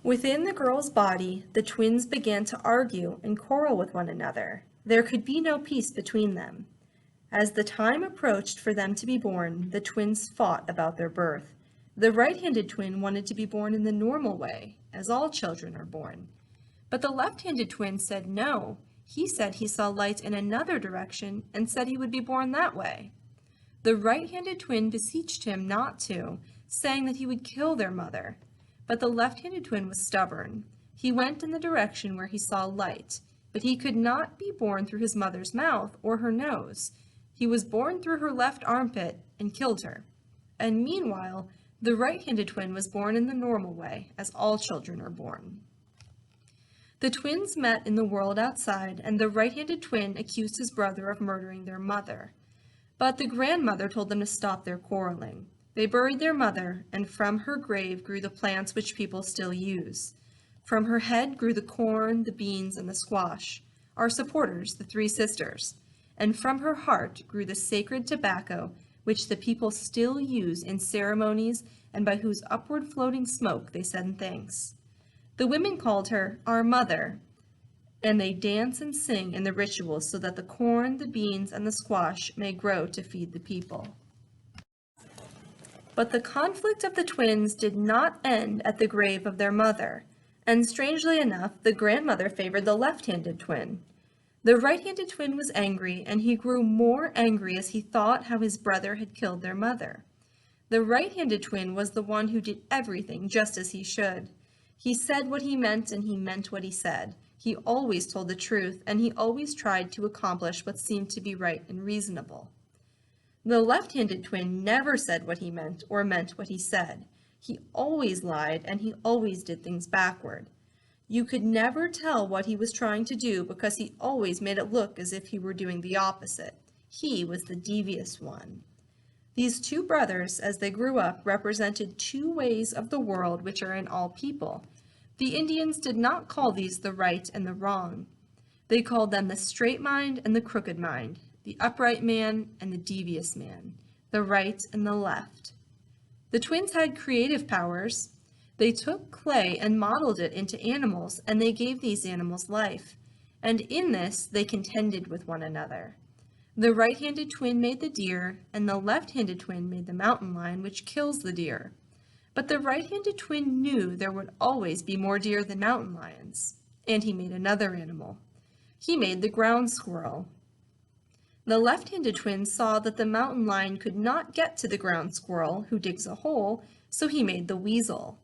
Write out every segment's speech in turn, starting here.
Within the girl's body, the twins began to argue and quarrel with one another. There could be no peace between them. As the time approached for them to be born, the twins fought about their birth. The right-handed twin wanted to be born in the normal way, as all children are born. But the left-handed twin said no. He said he saw light in another direction and said he would be born that way. The right-handed twin beseeched him not to, saying that he would kill their mother. But the left-handed twin was stubborn. He went in the direction where he saw light, but he could not be born through his mother's mouth or her nose. He was born through her left armpit and killed her. And meanwhile, the right-handed twin was born in the normal way, as all children are born. The twins met in the world outside, and the right-handed twin accused his brother of murdering their mother. But the grandmother told them to stop their quarreling. They buried their mother, and from her grave grew the plants which people still use. From her head grew the corn, the beans, and the squash, our supporters, the three sisters. And from her heart grew the sacred tobacco, which the people still use in ceremonies and by whose upward floating smoke they send thanks. The women called her our mother, and they dance and sing in the rituals so that the corn, the beans, and the squash may grow to feed the people. But the conflict of the twins did not end at the grave of their mother, and strangely enough, the grandmother favored the left-handed twin. The right-handed twin was angry, and he grew more angry as he thought how his brother had killed their mother. The right-handed twin was the one who did everything just as he should. He said what he meant, and he meant what he said. He always told the truth, and he always tried to accomplish what seemed to be right and reasonable. The left-handed twin never said what he meant or meant what he said. He always lied, and he always did things backward. You could never tell what he was trying to do because he always made it look as if he were doing the opposite. He was the devious one. These two brothers, as they grew up, represented two ways of the world which are in all people. The Indians did not call these the right and the wrong. They called them the straight mind and the crooked mind, the upright man and the devious man, the right and the left. The twins had creative powers. They took clay and modeled it into animals, and they gave these animals life. And in this, they contended with one another. The right-handed twin made the deer, and the left-handed twin made the mountain lion, which kills the deer. But the right-handed twin knew there would always be more deer than mountain lions, and he made another animal. He made the ground squirrel. The left-handed twin saw that the mountain lion could not get to the ground squirrel, who digs a hole, so he made the weasel.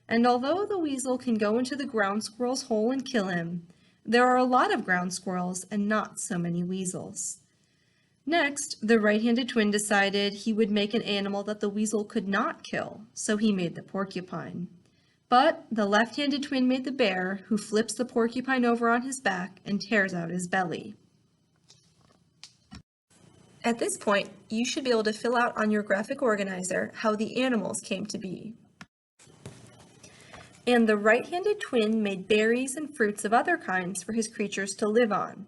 And although the weasel can go into the ground squirrel's hole and kill him, there are a lot of ground squirrels and not so many weasels. Next, the right-handed twin decided he would make an animal that the weasel could not kill, so he made the porcupine. But the left-handed twin made the bear, who flips the porcupine over on his back and tears out his belly. At this point, you should be able to fill out on your graphic organizer how the animals came to be. And the right-handed twin made berries and fruits of other kinds for his creatures to live on.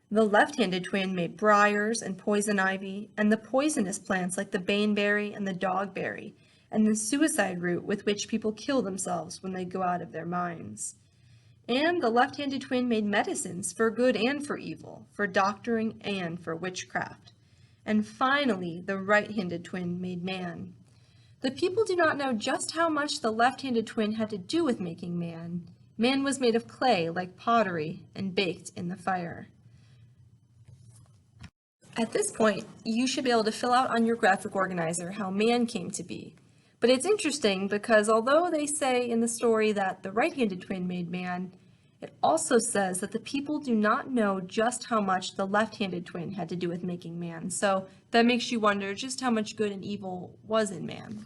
The left-handed twin made briars and poison ivy, and the poisonous plants like the baneberry and the dogberry, and the suicide root with which people kill themselves when they go out of their minds. And the left-handed twin made medicines for good and for evil, for doctoring and for witchcraft. And finally, the right-handed twin made man. The people do not know just how much the left-handed twin had to do with making man. Man was made of clay like pottery and baked in the fire. At this point, you should be able to fill out on your graphic organizer how man came to be. But it's interesting because although they say in the story that the right-handed twin made man, it also says that the people do not know just how much the left-handed twin had to do with making man. So that makes you wonder just how much good and evil was in man.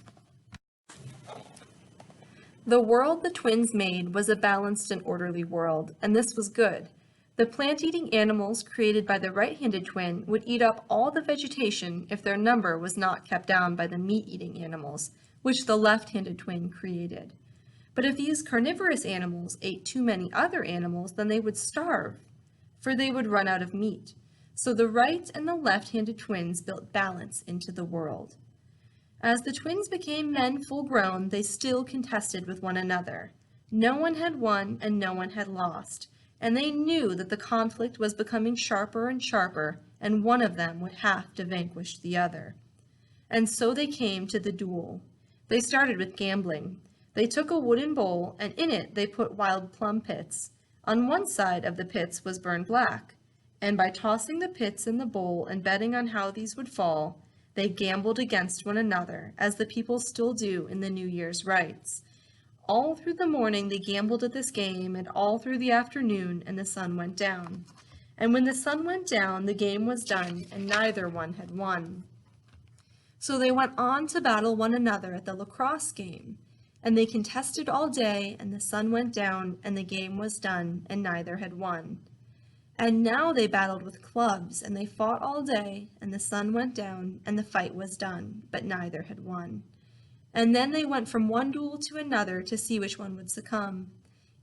The world the twins made was a balanced and orderly world, and this was good. The plant-eating animals created by the right-handed twin would eat up all the vegetation if their number was not kept down by the meat-eating animals, which the left-handed twin created. But if these carnivorous animals ate too many other animals, then they would starve, for they would run out of meat. So the right and the left-handed twins built balance into the world. As the twins became men full-grown, they still contested with one another. No one had won and no one had lost, and they knew that the conflict was becoming sharper and sharper, and one of them would have to vanquish the other. And so they came to the duel. They started with gambling. They took a wooden bowl, and in it they put wild plum pits. On one side of the pits was burned black, and by tossing the pits in the bowl and betting on how these would fall, they gambled against one another, as the people still do in the New Year's rites. All through the morning they gambled at this game, and all through the afternoon, and the sun went down. And when the sun went down, the game was done, and neither one had won. So they went on to battle one another at the lacrosse game, and they contested all day, and the sun went down, and the game was done, and neither had won. And now they battled with clubs, and they fought all day, and the sun went down, and the fight was done, but neither had won. And then they went from one duel to another to see which one would succumb.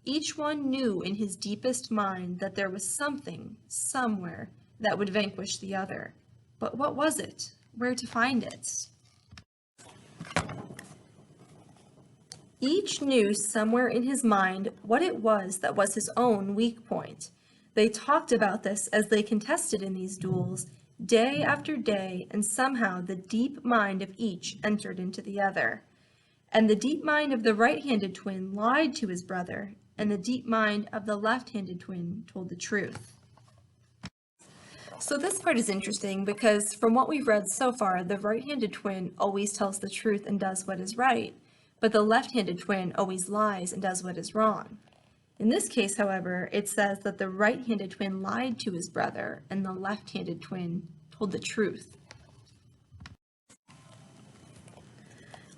Each one knew in his deepest mind that there was something, somewhere, that would vanquish the other. But what was it? Where to find it? Each knew somewhere in his mind what it was that was his own weak point. They talked about this as they contested in these duels, day after day, and somehow the deep mind of each entered into the other. And the deep mind of the right-handed twin lied to his brother, and the deep mind of the left-handed twin told the truth. So this part is interesting because from what we've read so far, the right-handed twin always tells the truth and does what is right, but the left-handed twin always lies and does what is wrong. In this case, however, it says that the right-handed twin lied to his brother and the left-handed twin told the truth.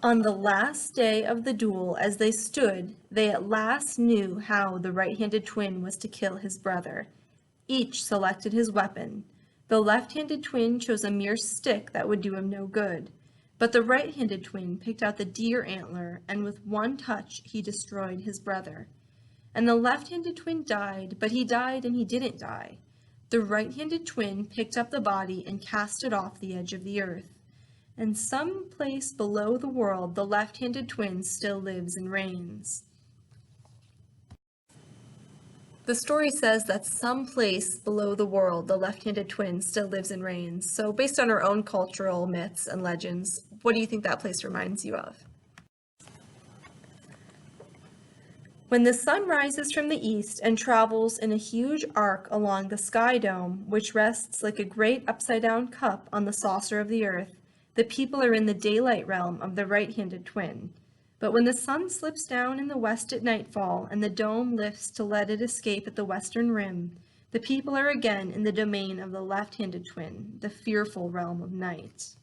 On the last day of the duel, as they stood, they at last knew how the right-handed twin was to kill his brother. Each selected his weapon. The left-handed twin chose a mere stick that would do him no good, but the right-handed twin picked out the deer antler, and with one touch he destroyed his brother. And the left-handed twin died, but he died and he didn't die. The right-handed twin picked up the body and cast it off the edge of the earth. And some place below the world, the left-handed twin still lives and reigns. The story says that some place below the world, the left-handed twin still lives and reigns. So based on our own cultural myths and legends, what do you think that place reminds you of? When the sun rises from the east and travels in a huge arc along the sky dome, which rests like a great upside-down cup on the saucer of the earth, the people are in the daylight realm of the right-handed twin. But when the sun slips down in the west at nightfall and the dome lifts to let it escape at the western rim, the people are again in the domain of the left-handed twin, the fearful realm of night.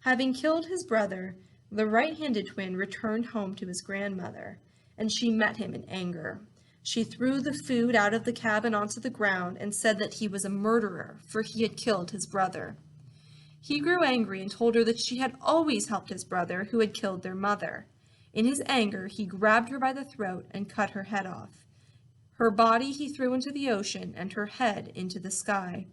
Having killed his brother, the right-handed twin returned home to his grandmother, and she met him in anger. She threw the food out of the cabin onto the ground and said that he was a murderer, for he had killed his brother. He grew angry and told her that she had always helped his brother, who had killed their mother. In his anger, he grabbed her by the throat and cut her head off. Her body he threw into the ocean and her head into the sky.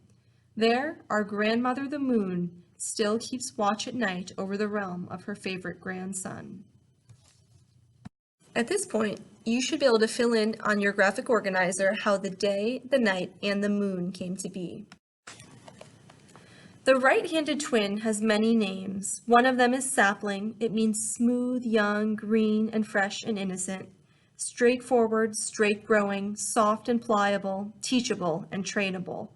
There, our grandmother the moon still keeps watch at night over the realm of her favorite grandson. At this point, you should be able to fill in on your graphic organizer how the day, the night, and the moon came to be. The right-handed twin has many names. One of them is sapling. It means smooth, young, green, and fresh and innocent. Straightforward, straight-growing, soft and pliable, teachable, and trainable.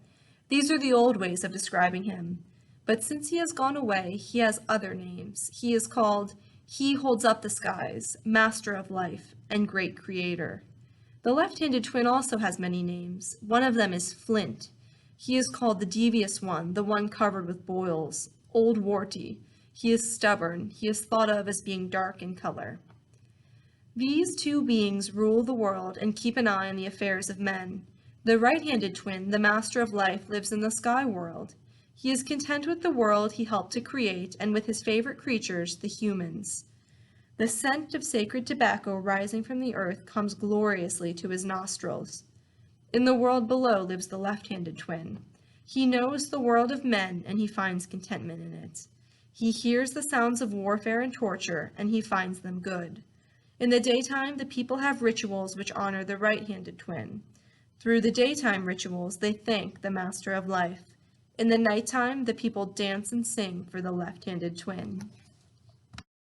These are the old ways of describing him. But since he has gone away, he has other names. He is called He Holds Up the Skies, Master of Life, and Great Creator. The left-handed twin also has many names. One of them is Flint. He is called the Devious One, the one covered with boils, Old Warty. He is stubborn. He is thought of as being dark in color. These two beings rule the world and keep an eye on the affairs of men. The right-handed twin, the Master of Life, lives in the sky world. He is content with the world he helped to create and with his favorite creatures, the humans. The scent of sacred tobacco rising from the earth comes gloriously to his nostrils. In the world below lives the left-handed twin. He knows the world of men, and he finds contentment in it. He hears the sounds of warfare and torture, and he finds them good. In the daytime, the people have rituals which honor the right-handed twin. Through the daytime rituals, they thank the Master of Life. In the nighttime, the people dance and sing for the left-handed twin.